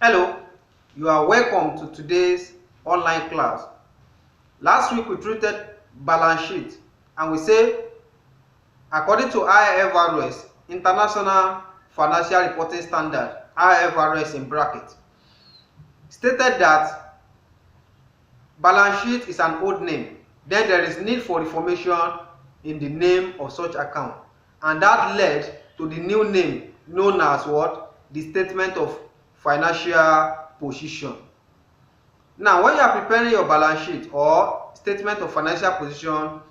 Hello, you are welcome to today's online class. Last week we treated balance sheet and we say according to IFRS, International Financial Reporting Standard, IFRS in bracket, stated that balance sheet is an old name. Then there is need for reformation in the name of such account, and that led to the new name known as what? The statement of financial position. Now, when you are preparing your balance sheet or statement of financial position,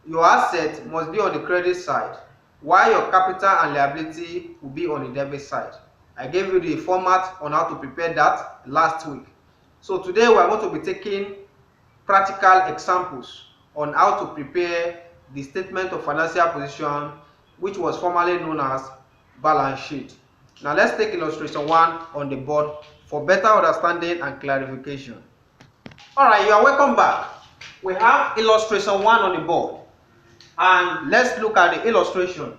your asset must be on the credit side, while your capital and liability will be on the debit side. I gave you the format on how to prepare that last week. So today we are going to be taking practical examples on how to prepare the statement of financial position, which was formerly known as balance sheet. Now let's take illustration 1 on the board for better understanding and clarification. Alright, you are welcome back. We have illustration 1 on the board, and let's look at the illustration.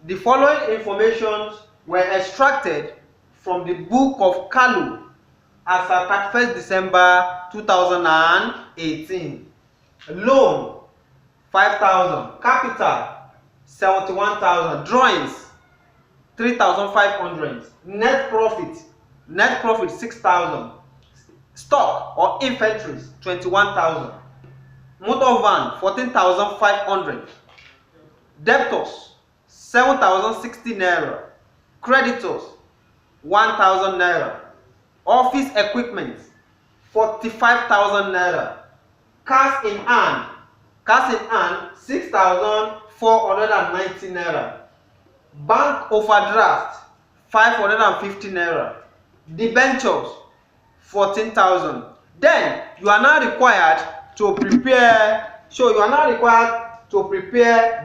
The following information were extracted from the book of Kalu as at 31st December 2018. Loan 5,000, capital 71,000, drawings 3,500, net profit 6,000, stock or inventories 21,000, motor van 14,500, debtors 7,060 naira, creditors 1,000 naira, office equipment 45,000 naira, cash in hand 6,490 naira, bank overdraft 550 naira, debentures 14,000. Then you are now required to prepare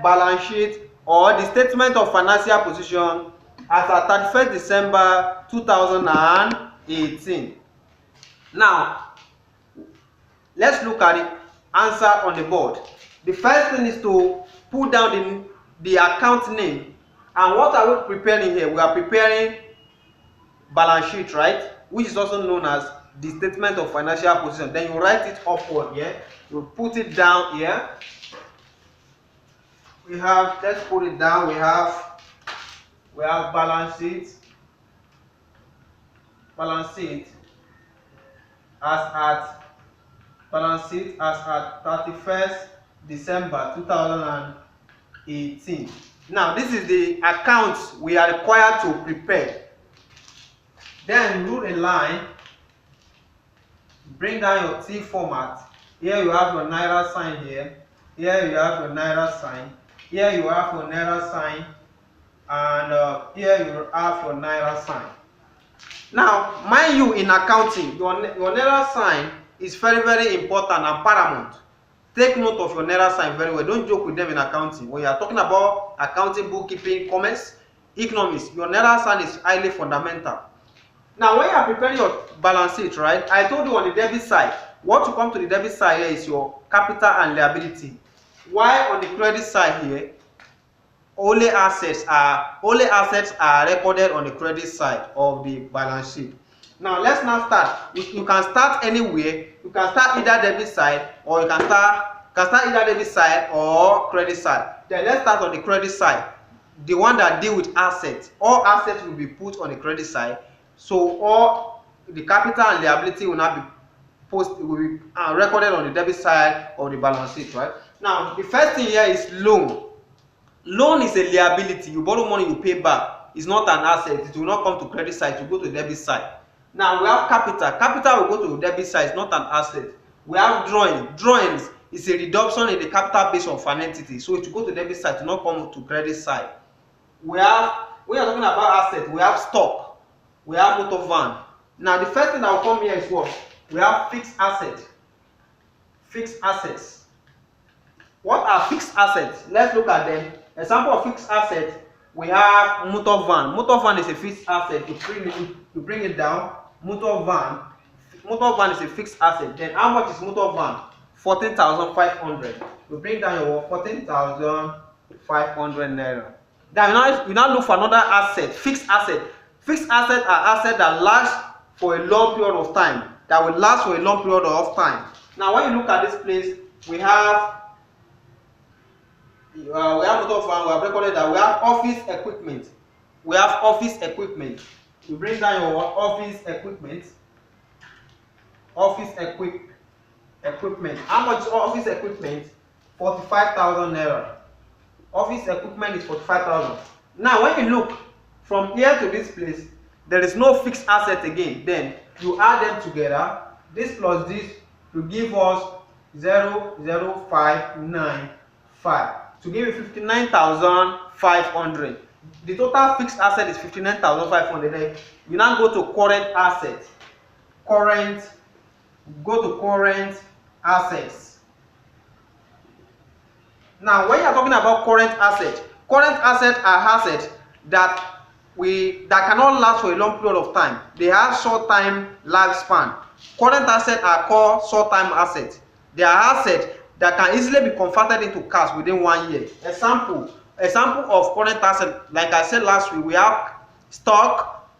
balance sheet or the statement of financial position as at 31st December 2018. Now let's look at the answer on the board. The first thing is to put down the account name. And what are we preparing here? We are preparing balance sheet, right? Which is also known as the statement of financial position. Then you write it upward here. You put it down here. Let's put it down. We have balance sheet. Balance sheet as at 31st December 2018. Now this is the accounts we are required to prepare. Then draw a line, bring down your T format. Here you have your naira sign here. Here you have your naira sign. Here you have your naira sign, and here you have your naira sign. Now, mind you, in accounting, your naira sign is very, very important and paramount. Take note of your naira sign very well. Don't joke with them in accounting. When you are talking about accounting, bookkeeping, commerce, economics, your naira sign is highly fundamental. Now, when you are preparing your balance sheet, right, I told you on the debit side, what to come to the debit side here is your capital and liability. While on the credit side here, only assets are recorded on the credit side of the balance sheet. Now let's now start. You can start anywhere. You can start either debit side or you can start either debit side or credit side. Then let's start on the credit side, the one that deal with assets. All assets will be put on the credit side. So all the capital and liability will not be recorded on the debit side of the balance sheet, right? Now the first thing here is loan. Loan is a liability. You borrow money, you pay back. It's not an asset. It will not come to credit side. It will go to debit side. Now we have capital. Capital will go to debit side. It's not an asset. We have drawing. Drawings is a reduction in the capital base of an entity. So it will go to debit side. It will not come to credit side. We are talking about asset. We have stock. We have motor van. Now the first thing that will come here is what? We have fixed asset. Fixed assets. What are fixed assets? Let's look at them. Example of fixed asset, we have motor van. Motor van is a fixed asset. You bring it down. Motor van is a fixed asset. Then how much is motor van? 14,500. You bring down your 14,500 naira. Then you now look for another asset. Fixed asset. Fixed assets are assets that last for a long period of time, that will last for a long period of time. Now when you look at this place, we have motor fan, we have recorded that we have office equipment. We have office equipment. You bring down your office equipment. Office equipment. How much is office equipment? 45,000 naira. Office equipment is 45,000. Now when you look from here to this place, there is no fixed asset again. Then you add them together. This plus this to give us 00595 to give you 59,500. The total fixed asset is 59,500. Then you now go to current asset. Go to current assets. Now when you are talking about current assets are assets that cannot last for a long period of time. They have short time lifespan. Current assets are called short time assets. They are assets that can easily be converted into cash within 1 year. Example of current assets, like I said last week, we have stock,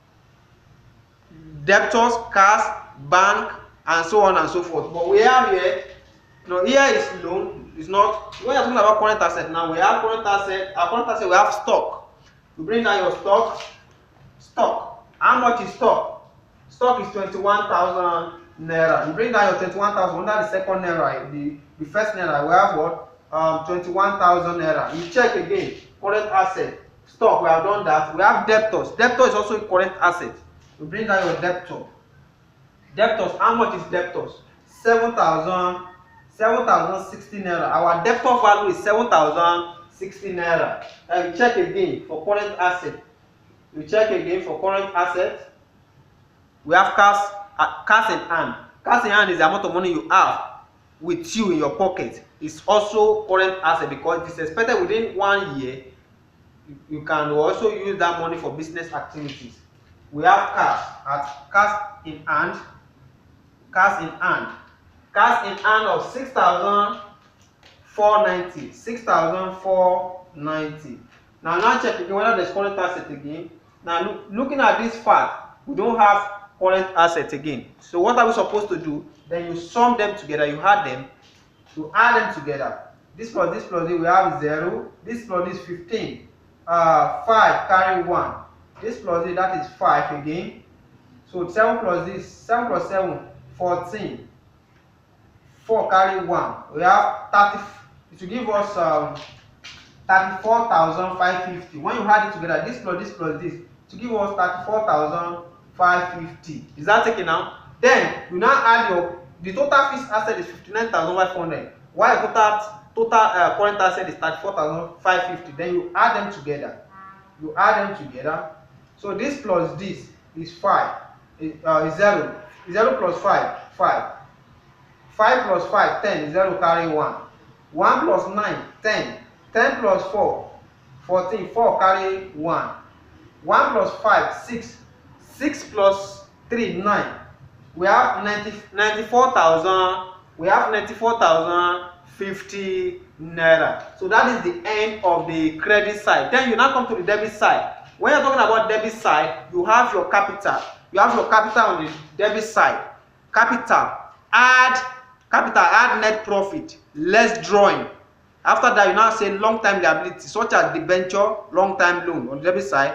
debtors, cash, bank, and so on and so forth. But we have here, here is loan. It's not. When you're talking about current asset now, we have current asset. Our current asset, we have stock. You bring down your stock. How much is stock? Stock is 21,000 naira. You bring down your 21,000 under the second naira. The first naira, we have what? 21,000 naira. You check again. Current asset. Stock, we have done that. We have debtors. Debtor is also a current asset. You bring down your debtor. Debtors, how much is debtors? 7,060 naira. Our debtor value is 7,060 naira. You check again for current asset. We have cash in hand. Cash in hand is the amount of money you have with you in your pocket. It's also current asset because it is expected within 1 year you can also use that money for business activities. We have cash in hand of 6,490. 6,490. Now check again whether there's current asset again. Now looking at this fact, we don't have current asset again. So what are we supposed to do? Then you sum them together, you add them together. This plus this, we have 0. This plus this 15. 5 carry 1. This plus this, that is 5 again. So 7 plus this, 7 plus 7, 14. 4 carry 1. We have 30. It will give us 34,550. When you add it together, this plus this, to give us 34,550. Is that taken now? Then you now add the total fixed asset is 59,500. While total current asset is 34,550. Then you add them together. So this plus this is 5. Is 0. 0 plus 5, 5. 5 plus 5, 10. 0 carry 1. 1 plus 9, 10. 10 plus 4, 14. 4 carry 1. 1 plus 5, 6. 6 plus 3, 9. We have 94,000. We have 94,050 naira. So that is the end of the credit side. Then you now come to the debit side. When you're talking about debit side, you have your capital. You have your capital on the debit side. Capital, add net profit, less drawing. After that, you now say long-time liability, such as debenture, long-time loan on the debit side.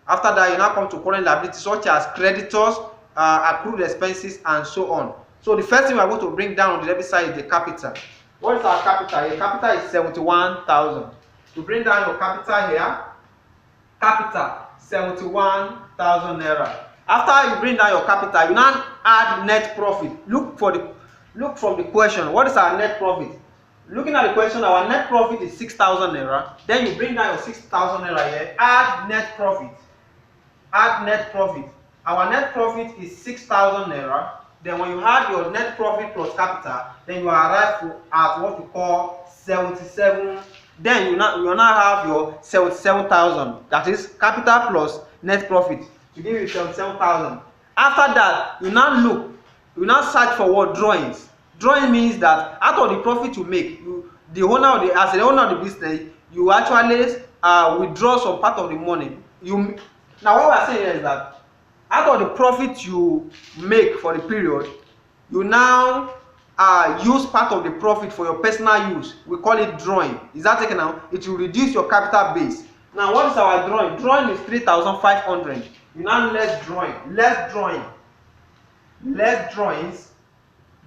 After that, you now come to current liability, such as creditors, accrued expenses, and so on. So the first thing we are going to bring down on the debit side is the capital. What is our capital? Your capital is 71,000. To bring down your capital here, capital 71,000 naira. After you bring down your capital, you now add net profit. Look from the question. What is our net profit? Looking at the question, our net profit is 6,000 naira. Then you bring down your 6,000 naira here. Add net profit. Our net profit is 6,000 naira. Then when you add your net profit plus capital, then you arrive at what we call 77. Then you now have your 77,000. That is capital plus net profit to give you 77,000. After that, you now search for what? Drawings. Drawing means that out of the profit you make, as the owner of the business, you actually withdraw some part of the money. Now what we are saying here is that out of the profit you make for the period, you now use part of the profit for your personal use. We call it drawing. Is that taken now? It will reduce your capital base. Now what is our drawing? Drawing is 3,500. You now less drawing. Less drawings.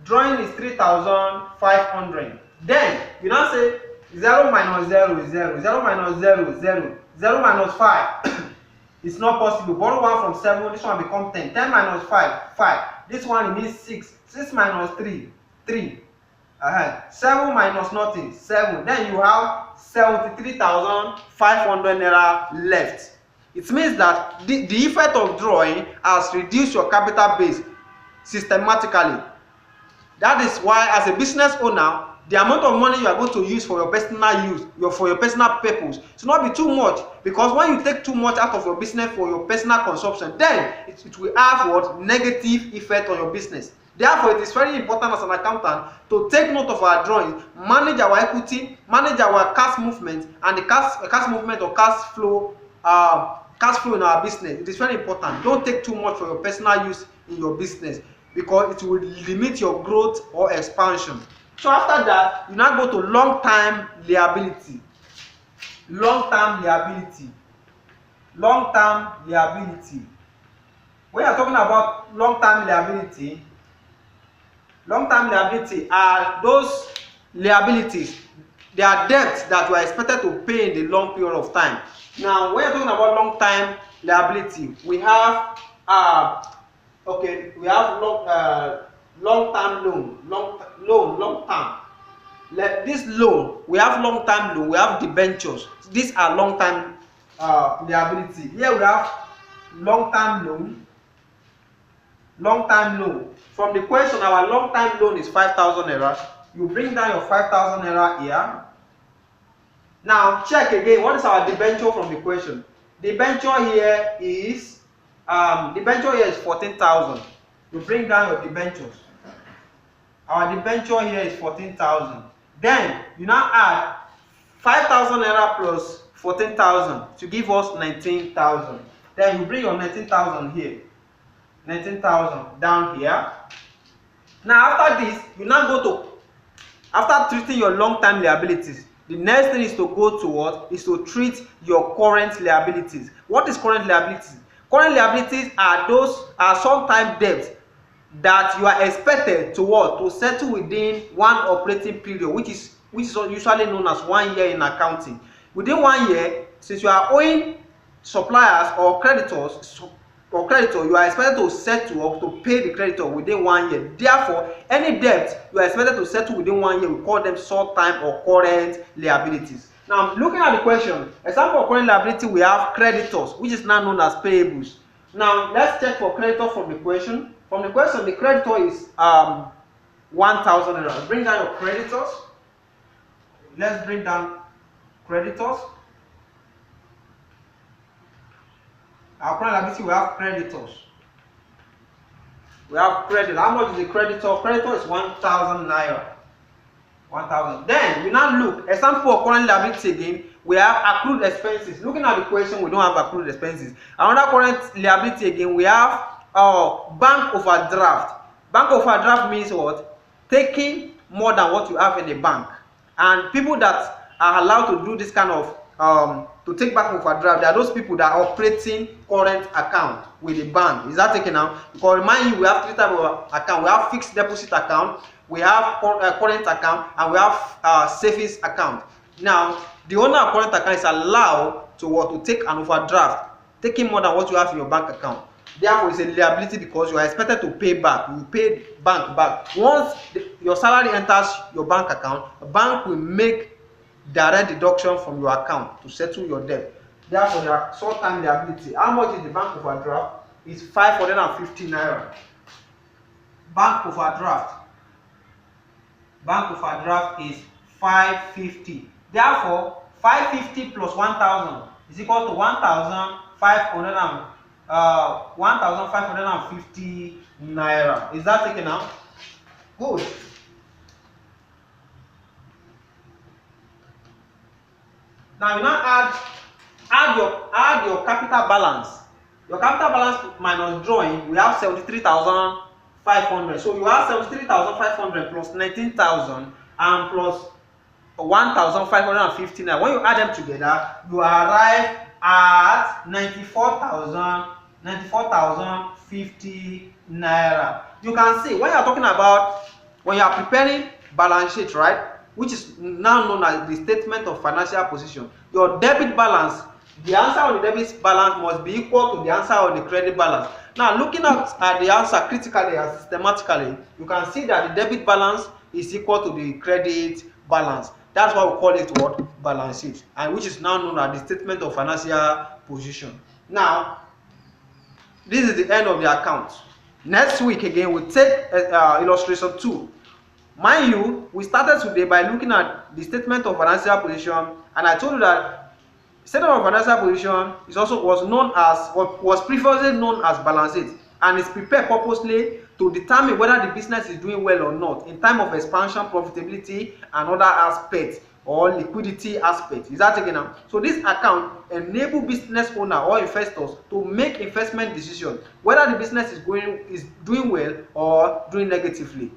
Drawing is 3,500. Then you now say 0 minus 0 is 0. 0 minus 0 is 0. 0 minus 5. It's not possible. Borrow 1 from 7, this one become 10. 10 minus 5, 5. This one remains 6. 6 minus 3, 3. 7 minus nothing, 7. Then you have 73,500 naira left. It means that the effect of drawing has reduced your capital base systematically. That is why, as a business owner, the amount of money you are going to use for your personal use, for your personal purpose, should not be too much, because when you take too much out of your business for your personal consumption, then it will have what negative effect on your business. Therefore, it is very important as an accountant to take note of our drawings, manage our equity, manage our cash movement, and the cash movement or cash flow in our business. It is very important. Don't take too much for your personal use in your business, because it will limit your growth or expansion. So after that, you now go to long-term liability. Long-term liability. Long-term liability. When you are talking about long-term liability are those liabilities. They are debts that you are expected to pay in the long period of time. Now, when you are talking about long-term liability, we have long-term loan, long-term. Like this loan, we have long-term loan, we have debentures. These are long-term liability. Here we have long-term loan. Long-term loan. From the question, our long-term loan is 5,000 naira. You bring down your 5,000 naira here. Now check again. What is our debenture from the question? Debenture here is 14,000. You bring down your debentures. Our debenture here is 14,000. Then you now add 5,000 naira plus 14,000 to give us 19,000. Then you bring your 19,000 here. 19,000 down here. Now after this, you now go to, after treating your long-term liabilities, the next thing is to go to what? Is to treat your current liabilities. What is current liabilities? Current liabilities are sometime debts that you are expected to what? To settle within one operating period, which is usually known as 1 year in accounting. Within 1 year, since you are owing suppliers or creditors, you are expected to settle or to pay the creditor within 1 year. Therefore, any debt you are expected to settle within 1 year, we call them short-time or current liabilities. Now, looking at the question, example of current liability, we have creditors, which is now known as payables. Now, let's check for creditor from the question. From the question, the creditor is 1,000 naira. Bring down your creditors. Let's bring down creditors. Our current liability, we have creditors. We have credit. How much is the creditor? Creditor is 1,000 naira. 1,000. Then we now look. Example of current liability again. We have accrued expenses. Looking at the question, we don't have accrued expenses. Another current liability again, we have bank overdraft. Bank overdraft means what? Taking more than what you have in the bank. And people that are allowed to do this kind of to take back overdraft, there are those people that are operating current account with the bank. Is that taken out? Because remind you, we have three types of account. We have fixed deposit account, we have current account, and we have savings account. Now, the owner of current account is allowed to take an overdraft, taking more than what you have in your bank account. Therefore, it's a liability because you are expected to pay back. You pay bank back. Once your salary enters your bank account, the bank will make direct deduction from your account to settle your debt. Therefore, there are short-term liability. How much is the bank overdraft? It's 550 naira. Bank overdraft. Bank overdraft is 550. Therefore, 550 plus 1,000 is equal to 1,550 naira. Is that taken out? Good. Now you now add your capital balance. Your capital balance minus drawing, we have 73,500. So you have 73,500 plus 19,000 and plus 1,550 naira. When you add them together, you arrive at 94,050 naira. You can see when you are talking about, when you are preparing balance sheet, right, which is now known as the statement of financial position, your debit balance, the answer on the debit balance must be equal to the answer on the credit balance. Now, looking at the answer critically and systematically, you can see that the debit balance is equal to the credit balance. That's why we call it what? Balance sheet, and which is now known as the statement of financial position. Now, this is the end of the account. Next week again, we take illustration 2. Mind you, we started today by looking at the statement of financial position, and I told you that statement of financial position is also was previously known as balance sheet, and is prepared purposely to determine whether the business is doing well or not in time of expansion, profitability, and other aspects, or liquidity aspect. Is that taken now? So this account enable business owner or investors to make investment decision whether the business is doing well or doing negatively.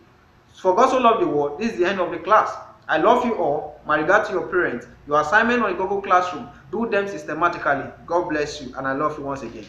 For God so loved the world, this is the end of the class. I love you all. My regard to your parents. Your assignment on the Google Classroom, do them systematically. God bless you, and I love you once again.